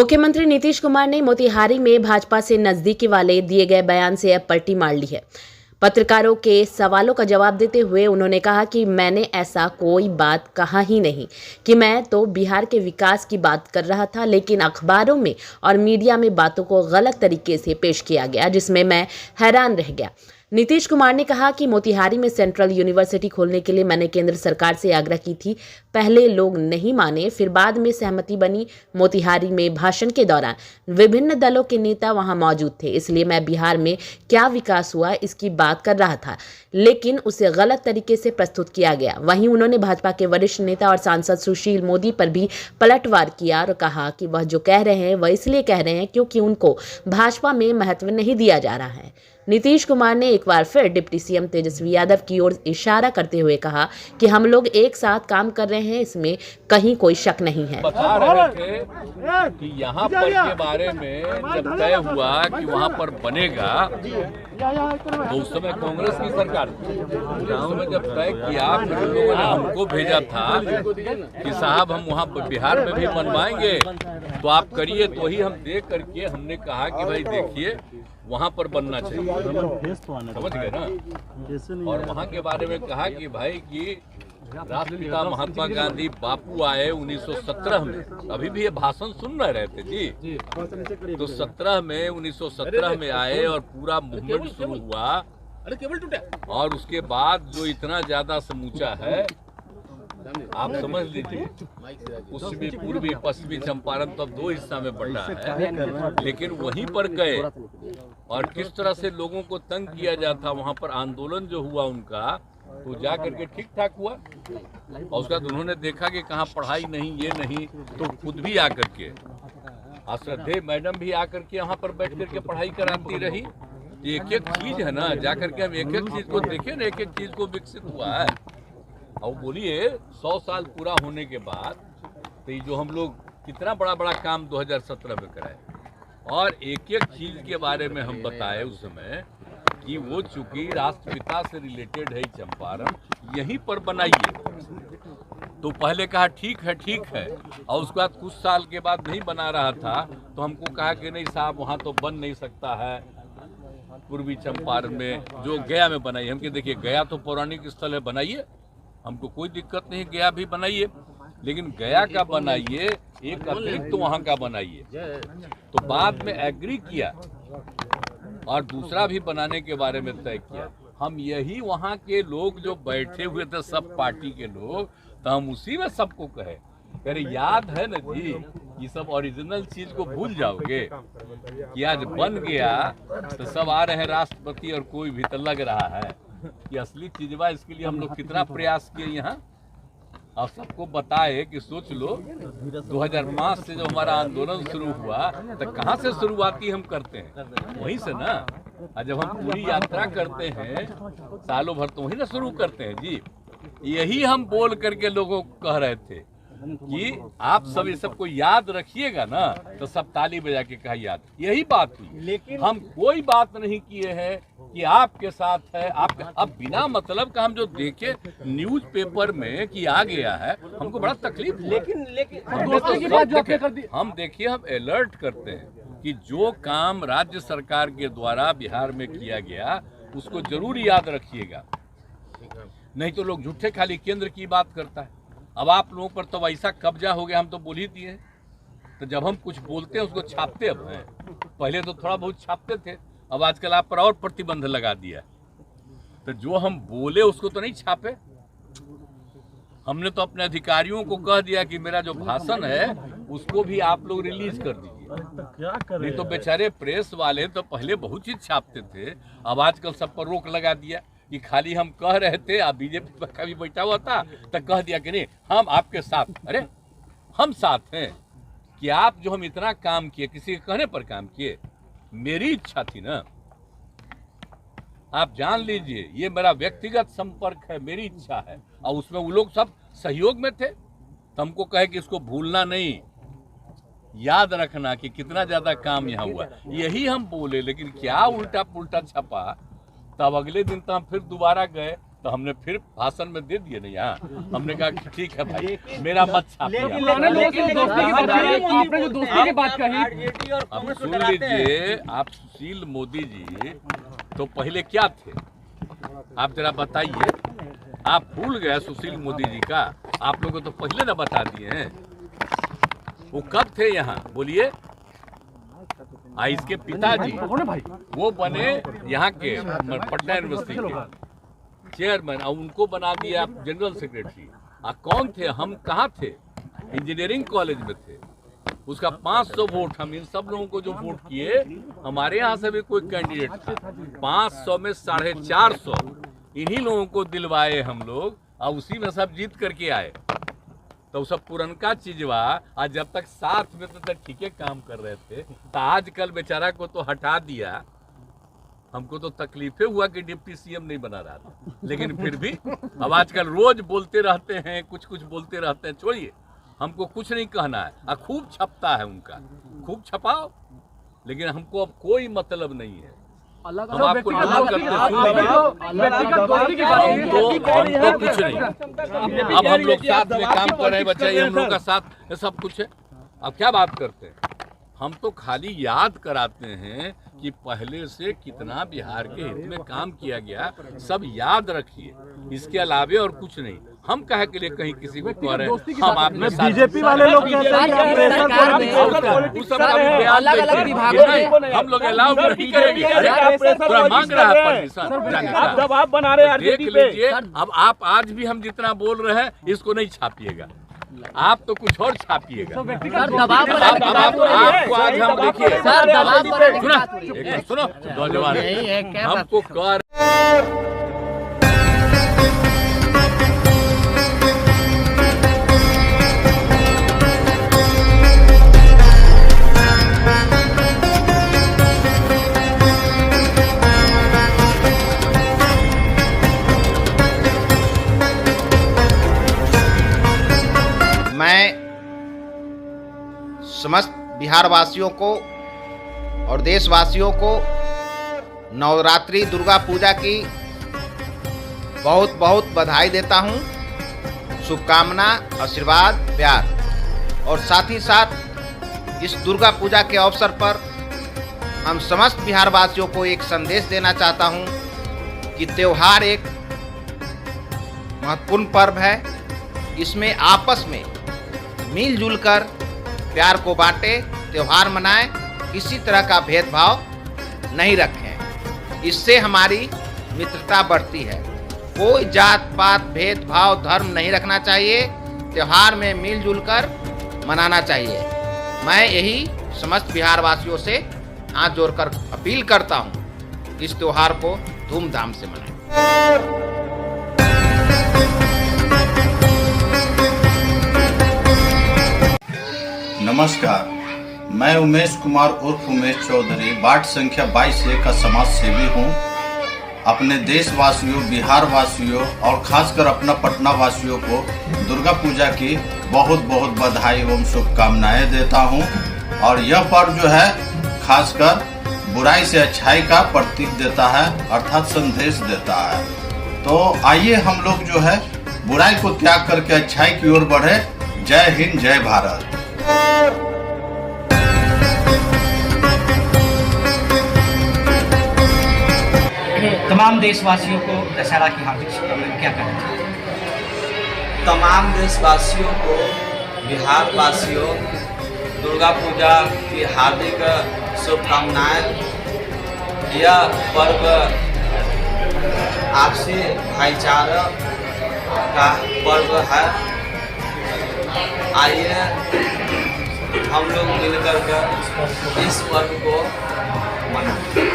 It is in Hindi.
मुख्यमंत्री नीतीश कुमार ने मोतिहारी में भाजपा से नजदीकी वाले दिए गए बयान से अब पलटी मार ली है। पत्रकारों के सवालों का जवाब देते हुए उन्होंने कहा कि मैंने ऐसा कोई बात कहा ही नहीं कि मैं तो बिहार के विकास की बात कर रहा था, लेकिन अखबारों में और मीडिया में बातों को गलत तरीके से पेश किया गया, जिसमें मैं हैरान रह गया। नीतीश कुमार ने कहा कि मोतिहारी में सेंट्रल यूनिवर्सिटी खोलने के लिए मैंने केंद्र सरकार से आग्रह की थी। पहले लोग नहीं माने, फिर बाद में सहमति बनी। मोतिहारी में भाषण के दौरान विभिन्न दलों के नेता वहां मौजूद थे, इसलिए मैं बिहार में क्या विकास हुआ इसकी बात कर रहा था, लेकिन उसे गलत तरीके से प्रस्तुत किया गया। वहीं उन्होंने भाजपा के वरिष्ठ नेता और सांसद सुशील मोदी पर भी पलटवार किया और कहा कि वह जो कह रहे हैं वह इसलिए कह रहे हैं क्योंकि उनको भाजपा में महत्व नहीं दिया जा रहा है। नीतीश कुमार ने एक बार फिर डिप्टी सीएम तेजस्वी यादव की ओर इशारा करते हुए कहा कि हम लोग एक साथ काम कर रहे हैं, इसमें कहीं कोई शक नहीं है। बता रहे थे कि यहाँ पर के बारे में जब तय हुआ कि वहाँ पर बनेगा, तो उस समय कांग्रेस की सरकार थी। उस समय जब तय किया, फिर उन लोगों ने हमको भेजा था कि साहब हम वहाँ बिहार में भी बनवाएंगे, तो आप करिए। तो वही हम देख करके हमने कहा कि भाई देखिए वहाँ पर बनना चाहिए, समझ गए ना। और वहाँ के बारे में कहा कि भाई कि राष्ट्रपिता महात्मा गांधी बापू आए 1917 में, अभी भी ये भाषण सुन रहे थे जी। तो 1917 में आए और पूरा मूवमेंट शुरू हुआ, और उसके बाद जो इतना ज्यादा समूचा है आप समझ लीजिए। उसमें पूर्वी पश्चिमी चंपारण तो अब दो हिस्सा में बढ़ा है, लेकिन वहीं पर गए और किस तरह से लोगों को तंग किया जाता, वहां पर आंदोलन जो हुआ उनका, तो जा करके ठीक ठाक हुआ। और उसके बाद उन्होंने देखा कि कहाँ पढ़ाई नहीं, ये नहीं, तो खुद भी आकर के श्रद्धेय मैडम भी आकर के यहाँ पर बैठ करके पढ़ाई कराती रही। एक एक चीज है ना, जा करके हम एक एक चीज को देखे ना, एक एक चीज को विकसित हुआ है। और बोलिए 100 साल पूरा होने के बाद तो ये जो हम लोग कितना बड़ा बड़ा काम 2017 में कराए, और एक एक चीज के बारे में हम बताए उस समय कि वो चूंकि राष्ट्रपिता से रिलेटेड है चंपारण, यहीं पर बनाइए। तो पहले कहा ठीक है, और उसके बाद कुछ साल के बाद नहीं बना रहा था, तो हमको कहा कि नहीं साहब वहाँ तो बन नहीं सकता है पूर्वी चंपारण में, जो गया में बनाइए। हम कि देखिए गया तो पौराणिक स्थल है, बनाइए, हमको कोई दिक्कत नहीं, गया भी बनाइए, लेकिन गया का बनाइए, एक अतिरिक्त तो वहाँ का बनाइए। तो बाद में एग्री किया और दूसरा भी बनाने के बारे में तय किया। हम यही वहाँ के लोग जो बैठे हुए थे, सब पार्टी के लोग, तो हम उसी में सबको कहे, अरे याद है ना जी, ये सब ओरिजिनल चीज को भूल जाओगे कि आज बन गया तो सब आ रहे हैं राष्ट्रपति और कोई भी, तो लग रहा है कि असली चीजवा। इसके लिए हम लोग कितना प्रयास किए यहाँ, और सबको बताए कि सोच लो 2005 से जो हमारा आंदोलन शुरू हुआ, तो कहाँ से शुरुआती हम करते हैं, वहीं से ना। और जब हम पूरी यात्रा करते हैं सालों भर, तो वहीं ना शुरू करते हैं जी। यही हम बोल करके लोगों को कह रहे थे कि आप सब ये सबको याद रखिएगा ना, तो सब ताली बजा के कहा याद। यही बात हुई, लेकिन हम कोई बात नहीं किए हैं कि आपके साथ है। आप अब बिना मतलब का हम जो देखे न्यूज़पेपर में कि आ गया है, हमको बड़ा तकलीफ। लेकिन हम देखिए, हम अलर्ट करते हैं कि जो काम राज्य सरकार के द्वारा बिहार में किया गया उसको जरूर याद रखिएगा, नहीं तो लोग झूठे खाली केंद्र की बात करता है। अब आप लोगों पर तो वैसा कब्जा हो गया, हम तो बोल ही दिए। तो जब हम कुछ बोलते हैं उसको छापते अब हैं, पहले तो थोड़ा बहुत छापते थे, अब आजकल आप पर और प्रतिबंध लगा दिया। तो जो हम बोले उसको तो नहीं छापे, हमने तो अपने अधिकारियों को कह दिया कि मेरा जो भाषण है उसको भी आप लोग रिलीज कर दीजिए। नहीं तो बेचारे प्रेस वाले तो पहले बहुत चीज छापते थे, अब आजकल सब पर रोक लगा दिया कि खाली हम कह रहे थे। अब बीजेपी का भी बैठा हुआ था तो कह दिया कि नहीं हम आपके साथ, अरे हम साथ हैं कि आप जो हम इतना काम किए, किसी के कहने पर काम किए, मेरी इच्छा थी ना। आप जान लीजिए ये मेरा व्यक्तिगत संपर्क है, मेरी इच्छा है, और उसमें वो लोग सब सहयोग में थे। तो हमको कहे कि इसको भूलना नहीं, याद रखना कि कितना ज्यादा काम यहाँ हुआ, यही हम बोले। लेकिन क्या उल्टा पुल्टा छपा, तब अगले दिन तो हम फिर दोबारा गए तो हमने फिर भाषण में दे दिए ना यहाँ, हमने कहा कि ठीक है भाई मेरा मत छापिए। अब सुन लीजिए, आप सुशील मोदी जी तो पहले क्या थे आप जरा बताइए। आप भूल गए सुशील मोदी जी का? आप लोगों को तो पहले ना बता दिए हैं। वो कब थे यहाँ बोलिए? इसके पिताजी वो बने यहाँ के पटना यूनिवर्सिटी के चेयरमैन, और उनको बना दिया जनरल सेक्रेटरी। कौन थे? हम कहाँ थे? इंजीनियरिंग कॉलेज में थे। उसका 500 वोट, हम इन सब लोगों को जो वोट किए, हमारे यहाँ से भी कोई कैंडिडेट था, 500 में 450 इन्हीं लोगों को दिलवाए हम लोग, और उसी में सब जीत करके आए। तो सब पुरनका चीजवा आज जब तक साथ में तो ठीक है काम कर रहे थे, तो आजकल बेचारा को तो हटा दिया। हमको तो तकलीफे हुआ कि डिप्टी सीएम नहीं बना रहा था, लेकिन फिर भी अब आजकल रोज बोलते रहते हैं, कुछ कुछ बोलते रहते हैं। छोड़िए, हमको कुछ नहीं कहना है। खूब छपता है उनका, खूब छपाओ, लेकिन हमको अब कोई मतलब नहीं है। हम आपको नमन करते हैं, हमको कुछ नहीं। अब हम लोग साथ में काम कर रहे हैं, बच्चा ये हम लोग का साथ सब कुछ है। अब क्या बात करते हैं? हम तो खाली याद कराते हैं कि पहले से कितना बिहार के हित में काम किया गया, सब याद रखिए। इसके अलावे और कुछ नहीं। हम कहे के लिए कहीं किसी को कह रहे हैं हम आपने बीजेपी वाले लोग हम लोग अलाउ नहीं करेंगे। पूरा मांग रहा है परमिशन जाने का, दबाव बना रहे हैं। देख लीजिए, अब आप आज भी हम जितना बोल रहे हैं इसको नहीं छापिएगा, आप तो कुछ और छापिएगा। आपको आज हम देखिए सुनो नौजवान, हमको कर मैं समस्त बिहार वासियों को और देशवासियों को नवरात्रि दुर्गा पूजा की बहुत बहुत बधाई देता हूं। शुभकामना, आशीर्वाद, प्यार। और साथ ही साथ इस दुर्गा पूजा के अवसर पर हम समस्त बिहार वासियों को एक संदेश देना चाहता हूं कि त्योहार एक महत्वपूर्ण पर्व है। इसमें आपस में मिलजुल कर प्यार को बांटे, त्योहार मनाएं, किसी तरह का भेदभाव नहीं रखें। इससे हमारी मित्रता बढ़ती है। कोई जात पात भेदभाव धर्म नहीं रखना चाहिए। त्योहार में मिलजुल कर मनाना चाहिए। मैं यही समस्त बिहार वासियों से हाथ जोड़कर अपील करता हूं, इस त्योहार को धूमधाम से मनाएं। नमस्कार, मैं उमेश कुमार उर्फ उमेश चौधरी वार्ड संख्या 22A का समाज सेवी हूँ। अपने देशवासियों, बिहार वासियों और खासकर अपना पटना वासियों को दुर्गा पूजा की बहुत बहुत बधाई एवं शुभकामनाएं देता हूँ। और यह पर्व जो है खासकर बुराई से अच्छाई का प्रतीक देता है, अर्थात संदेश देता है। तो आइए हम लोग जो है बुराई को त्याग करके अच्छाई की ओर बढ़े। जय हिंद, जय भारत। तमाम देशवासियों को दशहरा की हार्दिक शुभकामनाएं। क्या कहना चाहते हैं? तमाम देशवासियों को, बिहार वासियों, दुर्गा पूजा की हार्दिक शुभकामनाएं। यह पर्व आपसी भाईचारा का पर्व है। आइए हम लोग मिलकर इस पर्व को मनाएं।